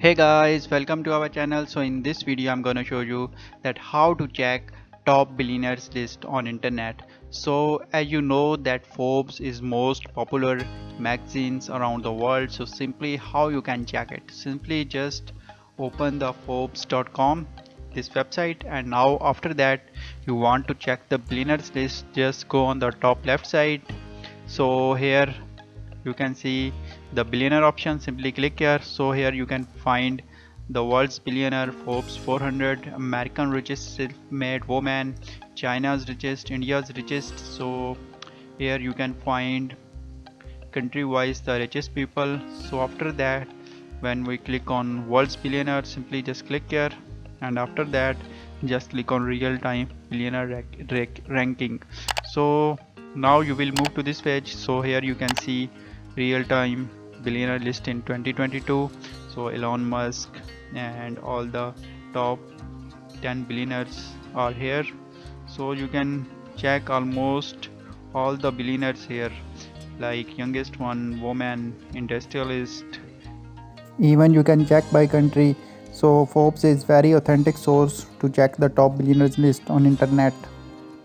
Hey guys, welcome to our channel. So in this video I'm gonna show you that how to check top billionaires list on internet. So as you know that Forbes is most popular magazines around the world. So simply how you can check it. Simply just open the forbes.com, this website, and now after that you want to check the billionaires list, just go on the top left side. So here you can see the billionaire option. Simply click here. So here you can find the world's billionaire, Forbes 400, American richest self-made woman, China's richest, India's richest. So here you can find country wise the richest people. So after that, when we click on world's billionaire, simply just click here, and after that just click on real time billionaire ranking. So now you will move to this page. So here you can see real time billionaire list in 2022. So Elon Musk and all the top 10 billionaires are here. So you can check almost all the billionaires here, like youngest one, woman, industrialist. Even you can check by country. So Forbes is very authentic source to check the top billionaires list on internet.